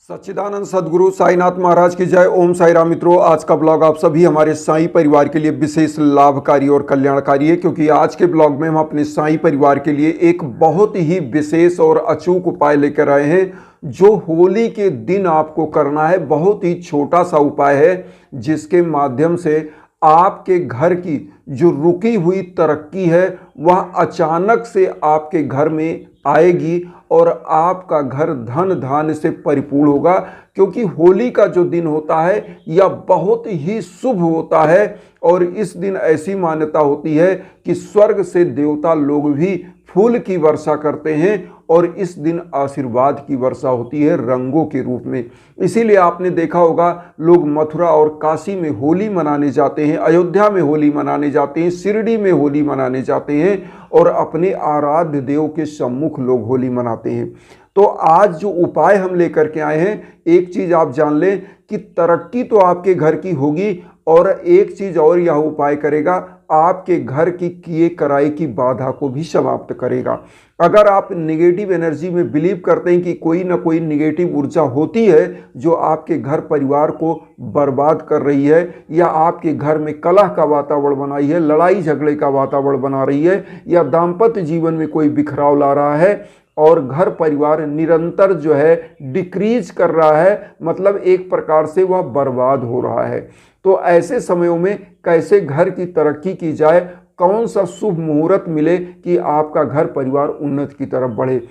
सच्चिदानंद सदगुरु साईनाथ महाराज की जय। ओम साई राम। मित्रों, आज का ब्लॉग आप सभी हमारे साई परिवार के लिए विशेष लाभकारी और कल्याणकारी है, क्योंकि आज के ब्लॉग में हम अपने साई परिवार के लिए एक बहुत ही विशेष और अचूक उपाय लेकर आए हैं, जो होली के दिन आपको करना है। बहुत ही छोटा सा उपाय है, जिसके माध्यम से आपके घर की जो रुकी हुई तरक्की है वह अचानक से आपके घर में आएगी और आपका घर धन धान्य से परिपूर्ण होगा। क्योंकि होली का जो दिन होता है यह बहुत ही शुभ होता है और इस दिन ऐसी मान्यता होती है कि स्वर्ग से देवता लोग भी फूल की वर्षा करते हैं और इस दिन आशीर्वाद की वर्षा होती है रंगों के रूप में। इसीलिए आपने देखा होगा, लोग मथुरा और काशी में होली मनाने जाते हैं, अयोध्या में होली मनाने जाते हैं, शिरडी में होली मनाने जाते हैं और अपने आराध्य देव के सम्मुख लोग होली मनाते हैं। तो आज जो उपाय हम लेकर के आए हैं, एक चीज आप जान लें कि तरक्की तो आपके घर की होगी, और एक चीज और यह उपाय करेगा, आपके घर की किए कराई की बाधा को भी समाप्त करेगा। अगर आप नेगेटिव एनर्जी में बिलीव करते हैं कि कोई ना कोई नेगेटिव ऊर्जा होती है जो आपके घर परिवार को बर्बाद कर रही है, या आपके घर में कलह का वातावरण बनाई है, लड़ाई झगड़े का वातावरण बना रही है, या दाम्पत्य जीवन में कोई बिखराव ला रहा है और घर परिवार निरंतर जो है डिक्रीज कर रहा है, मतलब एक प्रकार से वह बर्बाद हो रहा है, तो ऐसे समयों में कैसे घर की तरक्की की जाए, कौन सा शुभ मुहूर्त मिले कि आपका घर परिवार उन्नति की तरफ बढ़े।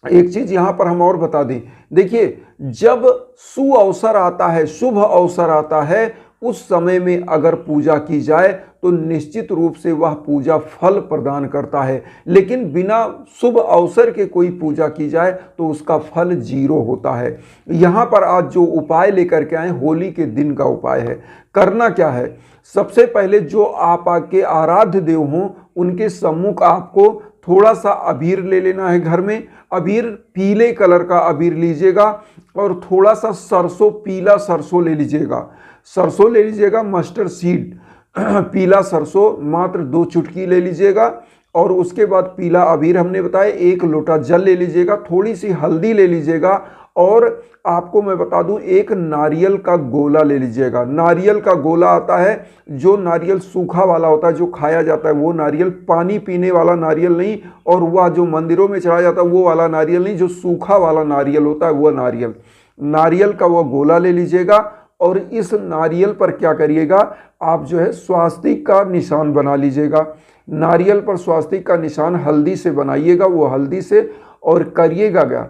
एक चीज यहां पर हम और बता दें, देखिए, जब शुभ अवसर आता है, शुभ अवसर आता है, उस समय में अगर पूजा की जाए तो निश्चित रूप से वह पूजा फल प्रदान करता है, लेकिन बिना शुभ अवसर के कोई पूजा की जाए तो उसका फल जीरो होता है। यहाँ पर आज जो उपाय लेकर के आए, होली के दिन का उपाय है। करना क्या है, सबसे पहले जो आपके आराध्य देव हों उनके सम्मुख आपको थोड़ा सा अबीर ले लेना है। घर में अबीर पीले कलर का अबीर लीजिएगा और थोड़ा सा सरसों, पीला सरसों ले लीजिएगा। सरसों ले लीजिएगा, मस्टर्ड सीड, पीला सरसों मात्र 2 चुटकी ले लीजिएगा। और उसके बाद पीला अबीर हमने बताया, 1 लोटा जल ले लीजिएगा, थोड़ी सी हल्दी ले लीजिएगा, और आपको मैं बता दूं, एक नारियल का गोला ले लीजिएगा। नारियल का गोला आता है, जो नारियल सूखा वाला होता है, जो खाया जाता है वो नारियल, पानी पीने वाला नारियल नहीं, और वह जो मंदिरों में चढ़ाया जाता है वो वाला नारियल नहीं, जो सूखा वाला नारियल होता है वह नारियल, नारियल का वह गोला ले लीजिएगा। और इस नारियल पर क्या करिएगा, आप जो है स्वास्तिक का निशान बना लीजिएगा। नारियल पर स्वास्तिक का निशान हल्दी से बनाइएगा, वो हल्दी से, और करिएगा क्या,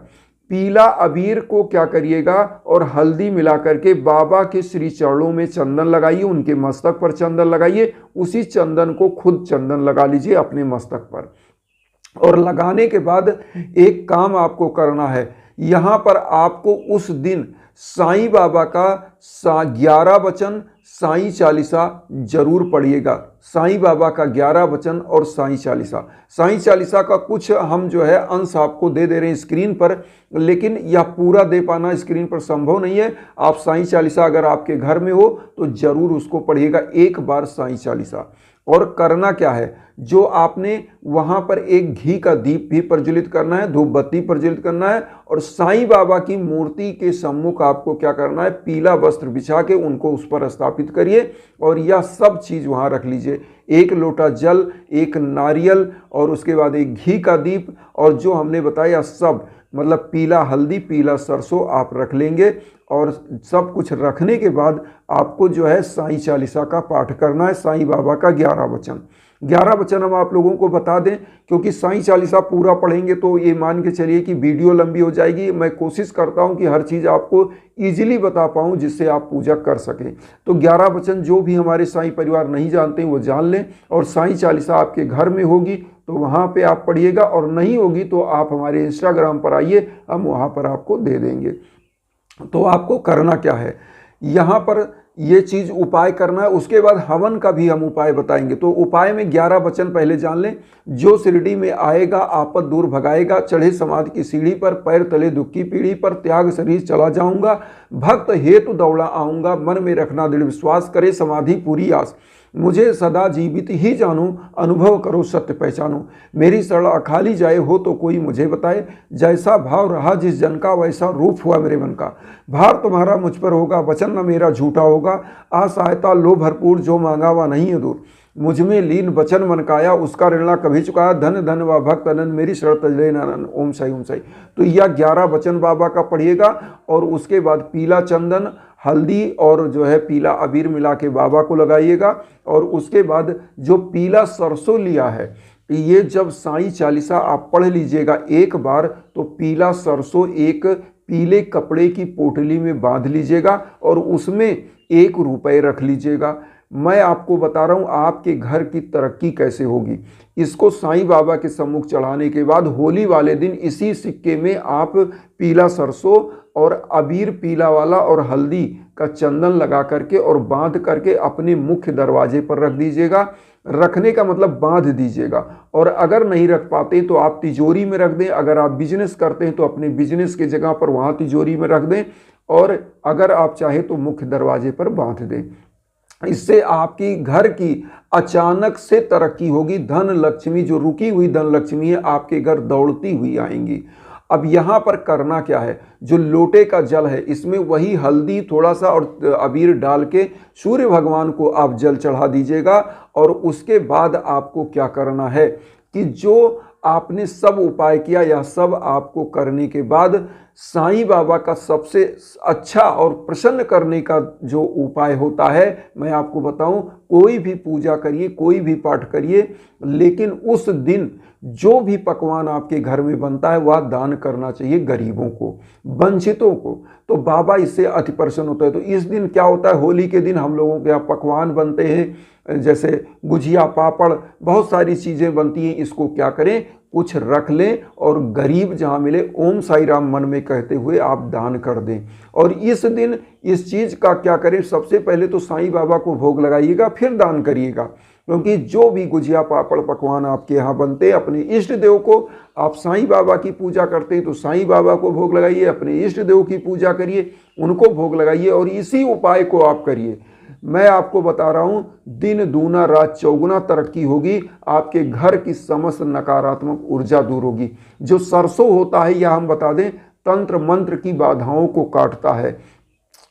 पीला अबीर को क्या करिएगा और हल्दी मिला करके बाबा के श्री चरणों में चंदन लगाइए, उनके मस्तक पर चंदन लगाइए, उसी चंदन को खुद चंदन लगा लीजिए अपने मस्तक पर। और लगाने के बाद एक काम आपको करना है, यहाँ पर आपको उस दिन साईं बाबा का 11 वचन साईं चालीसा जरूर पढ़िएगा। साईं बाबा का 11 वचन और साईं चालीसा। साईं चालीसा का कुछ हम जो है अंश आपको दे रहे हैं स्क्रीन पर, लेकिन यह पूरा दे पाना स्क्रीन पर संभव नहीं है। आप साईं चालीसा अगर आपके घर में हो तो जरूर उसको पढ़िएगा एक बार साईं चालीसा। और करना क्या है, जो आपने वहां पर एक घी का दीप भी प्रज्वलित करना है, धूप बत्ती प्रज्वलित करना है, और साईं बाबा की मूर्ति के सम्मुख आपको क्या करना है, पीला वस्त्र बिछा के उनको उस पर स्थापित करिए और यह सब चीज वहां रख लीजिए। 1 लोटा जल, 1 नारियल, और उसके बाद एक घी का दीप, और जो हमने बताया सब, मतलब पीला हल्दी, पीला सरसों आप रख लेंगे। और सब कुछ रखने के बाद आपको जो है साईं चालीसा का पाठ करना है, साईं बाबा का 11 वचन। 11 वचन हम आप लोगों को बता दें, क्योंकि साईं चालीसा पूरा पढ़ेंगे तो ये मान के चलिए कि वीडियो लंबी हो जाएगी। मैं कोशिश करता हूं कि हर चीज़ आपको ईजिली बता पाऊं जिससे आप पूजा कर सकें। तो 11 वचन जो भी हमारे साईं परिवार नहीं जानते हैं वो जान लें, और साईं चालीसा आपके घर में होगी तो वहाँ पे आप पढ़िएगा, और नहीं होगी तो आप हमारे इंस्टाग्राम पर आइए, हम वहाँ पर आपको दे देंगे। तो आपको करना क्या है, यहाँ पर ये चीज उपाय करना है। उसके बाद हवन का भी हम उपाय बताएंगे। तो उपाय में 11 वचन पहले जान लें। जो शिरडी में आएगा आपद दूर भगाएगा, चढ़े समाधि की सीढ़ी पर, पैर तले दुख की पीढ़ी पर, त्याग शरीर चला जाऊंगा, भक्त हेतु दौड़ा आऊंगा, मन में रखना दृढ़ विश्वास, करे समाधि पूरी आस। मुझे सदा जीवित ही जानो, अनुभव करो सत्य पहचानो। मेरी सड़ा खाली जाए हो तो कोई मुझे बताए, जैसा भाव रहा जिस जन का वैसा रूप हुआ मेरे मन का। भार तुम्हारा मुझ पर होगा, वचन न मेरा झूठा होगा। आ सहायता लो भरपूर, जो मांगा वह नहीं है दूर। मुझ में लीन वचन मन काया, उसका ऋण ना कभी चुकाया। धन धन व भक्त अनंत, मेरी शरण तजले ननन। ओम साई ओम साई। तो यह 11 वचन बाबा का पढ़िएगा और उसके बाद पीला चंदन, हल्दी और जो है पीला अबीर मिला के बाबा को लगाइएगा। और उसके बाद जो पीला सरसों लिया है, ये जब साईं चालीसा आप पढ़ लीजिएगा एक बार, तो पीला सरसों एक पीले कपड़े की पोटली में बांध लीजिएगा और उसमें 1 रुपये रख लीजिएगा। मैं आपको बता रहा हूँ आपके घर की तरक्की कैसे होगी। इसको साईं बाबा के सम्मुख चढ़ाने के बाद होली वाले दिन इसी सिक्के में आप पीला सरसों और अबीर पीला वाला और हल्दी का चंदन लगा करके और बांध करके अपने मुख्य दरवाजे पर रख दीजिएगा। रखने का मतलब बांध दीजिएगा। और अगर नहीं रख पाते तो आप तिजोरी में रख दें। अगर आप बिजनेस करते हैं तो अपने बिजनेस की जगह पर वहाँ तिजोरी में रख दें। और अगर आप चाहे तो मुख्य दरवाजे पर बांध दें। इससे आपकी घर की अचानक से तरक्की होगी। धन लक्ष्मी, जो रुकी हुई धन लक्ष्मी है, आपके घर दौड़ती हुई आएंगी। अब यहाँ पर करना क्या है, जो लोटे का जल है इसमें वही हल्दी थोड़ा सा और अबीर डाल के सूर्य भगवान को आप जल चढ़ा दीजिएगा। और उसके बाद आपको क्या करना है कि जो आपने सब उपाय किया, यह सब आपको करने के बाद साईं बाबा का सबसे अच्छा और प्रसन्न करने का जो उपाय होता है, मैं आपको बताऊं, कोई भी पूजा करिए, कोई भी पाठ करिए, लेकिन उस दिन जो भी पकवान आपके घर में बनता है वह दान करना चाहिए गरीबों को, वंचितों को। तो बाबा इससे अति प्रसन्न होता है। तो इस दिन क्या होता है, होली के दिन हम लोगों के यहाँ पकवान बनते हैं, जैसे गुजिया, पापड़, बहुत सारी चीज़ें बनती हैं। इसको क्या करें, कुछ रख लें और गरीब जहाँ मिले ओम साई राम मन में कहते हुए आप दान कर दें। और इस दिन इस चीज़ का क्या करें, सबसे पहले तो साईं बाबा को भोग लगाइएगा, फिर दान करिएगा। क्योंकि जो भी गुजिया, पापड़, पकवान आपके यहाँ बनते हैं, अपने इष्ट देव को, आप साईं बाबा की पूजा करते हैं तो साईं बाबा को भोग लगाइए, अपने इष्ट देव की पूजा करिए, उनको भोग लगाइए और इसी उपाय को आप करिए। मैं आपको बता रहा हूं, दिन दूना रात चौगुना तरक्की होगी। आपके घर की समस्त नकारात्मक ऊर्जा दूर होगी। जो सरसों होता है, यह हम बता दें, तंत्र मंत्र की बाधाओं को काटता है।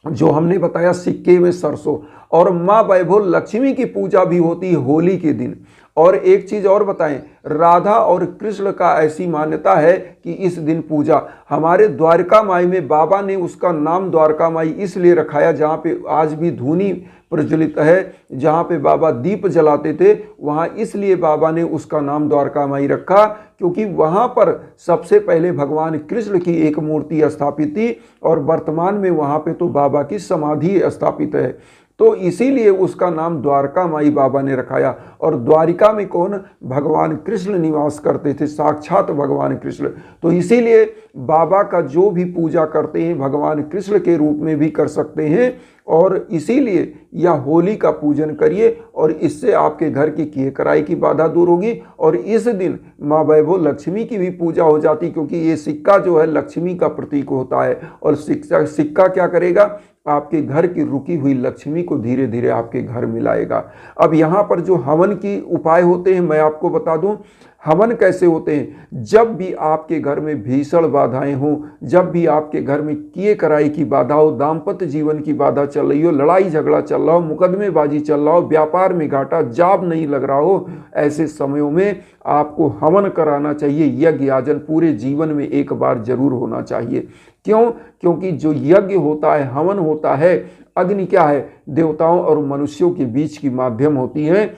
जो हमने बताया सिक्के में सरसों। और माँ वैभव लक्ष्मी की पूजा भी होती है होली के दिन। और एक चीज और बताएं, राधा और कृष्ण का ऐसी मान्यता है कि इस दिन पूजा, हमारे द्वारका माई में बाबा ने उसका नाम द्वारका माई इसलिए रखाया, जहाँ पे आज भी धूनी प्रज्वलित है, जहाँ पे बाबा दीप जलाते थे, वहाँ इसलिए बाबा ने उसका नाम द्वारका माई रखा, क्योंकि वहाँ पर सबसे पहले भगवान कृष्ण की एक मूर्ति स्थापित थी और वर्तमान में वहाँ पे तो बाबा की समाधि स्थापित है। तो इसीलिए उसका नाम द्वारका माई बाबा ने रखाया। और द्वारिका में कौन, भगवान कृष्ण निवास करते थे, साक्षात भगवान कृष्ण। तो इसीलिए बाबा का जो भी पूजा करते हैं भगवान कृष्ण के रूप में भी कर सकते हैं। और इसीलिए यह होली का पूजन करिए और इससे आपके घर की किए कराई की बाधा दूर होगी। और इस दिन माँ वैभव लक्ष्मी की भी पूजा हो जाती, क्योंकि ये सिक्का जो है लक्ष्मी का प्रतीक होता है। और सिक्का क्या करेगा, आपके घर की रुकी हुई लक्ष्मी को धीरे धीरे आपके घर मिलाएगा। अब यहाँ पर जो हवन की उपाय होते हैं मैं आपको बता दूं। हवन कैसे होते हैं, जब भी आपके घर में भीषण बाधाएं हों, जब भी आपके घर में किए कराई की बाधा हो, दाम्पत्य जीवन की बाधा चल रही हो, लड़ाई झगड़ा चल रहा हो, मुकदमेबाजी चल रहा हो, व्यापार में घाटा, जॉब नहीं लग रहा हो, ऐसे समयों में आपको हवन कराना चाहिए। यज्ञ याजन पूरे जीवन में एक बार जरूर होना चाहिए। क्यों? क्योंकि जो यज्ञ होता है, हवन होता है, अग्नि क्या है, देवताओं और मनुष्यों के बीच की माध्यम होती है।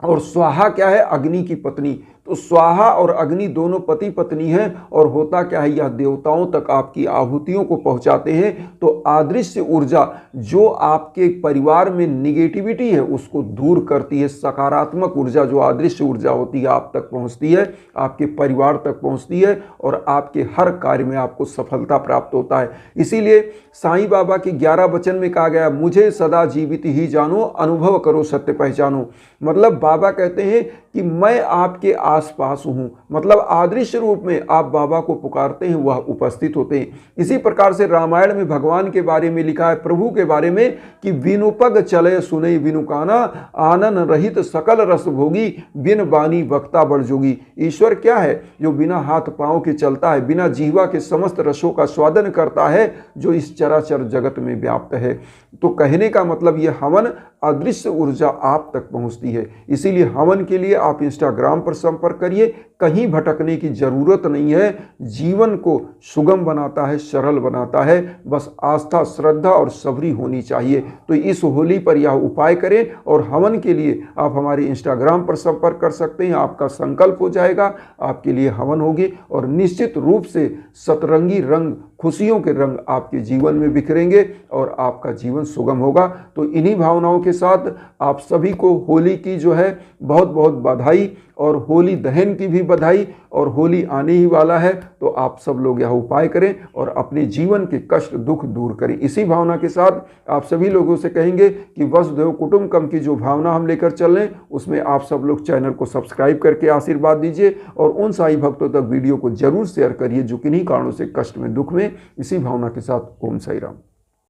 और स्वाहा क्या है, अग्नि की पत्नी। तो स्वाहा और अग्नि दोनों पति पत्नी हैं। और होता क्या है, यह देवताओं तक आपकी आहुतियों को पहुंचाते हैं। तो अदृश्य ऊर्जा जो आपके परिवार में निगेटिविटी है उसको दूर करती है। सकारात्मक ऊर्जा जो अदृश्य ऊर्जा होती है आप तक पहुंचती है, आपके परिवार तक पहुंचती है और आपके हर कार्य में आपको सफलता प्राप्त होता है। इसीलिए साईं बाबा के 11 वचन में कहा गया, मुझे सदा जीवित ही जानो, अनुभव करो सत्य पहचानो। मतलब बाबा कहते हैं कि मैं आपके आसपास हूँ, मतलब अदृश्य रूप में आप बाबा को पुकारते हैं, वह उपस्थित होते हैं। इसी प्रकार से रामायण में भगवान के बारे में लिखा है, प्रभु के बारे में, कि बिनु पग चले सुने बिनु काना, आनन रहित सकल रस भोगी, बिन बानी वक्ता बड़ जोगी। ईश्वर क्या है? जो बिना हाथ पांव के चलता है, बिना जीवा के समस्त रसों का स्वादन करता है, जो इस चराचर जगत में व्याप्त है। तो कहने का मतलब ये हवन अदृश्य ऊर्जा आप तक पहुंचती है। इसीलिए हवन के लिए आप इंस्टाग्राम पर संपर्क करिए। कहीं भटकने की जरूरत नहीं है। जीवन को सुगम बनाता है, सरल बनाता है। बस आस्था, श्रद्धा और सबरी होनी चाहिए। तो इस होली पर यह उपाय करें और हवन के लिए आप हमारे इंस्टाग्राम पर संपर्क कर सकते हैं। आपका संकल्प हो जाएगा, आपके लिए हवन होगी और निश्चित रूप से सतरंगी रंग, खुशियों के रंग आपके जीवन में बिखरेंगे और आपका जीवन सुगम होगा। तो इन्हीं भावनाओं के साथ आप सभी को होली की जो है बहुत बहुत बधाई, और होली दहन की भी बधाई। और होली आने ही वाला है, तो आप सब लोग यह उपाय करें और अपने जीवन के कष्ट दुख दूर करें। इसी भावना के साथ आप सभी लोगों से कहेंगे कि वसुधैव कुटुंबकम की जो भावना हम लेकर चल रहे हैं, उसमें आप सब लोग चैनल को सब्सक्राइब करके आशीर्वाद दीजिए और उन साईं भक्तों तक वीडियो को जरूर शेयर करिए जो किन्हीं कारणों से कष्ट में, दुख में। इसी भावना के साथ ओम साई राम।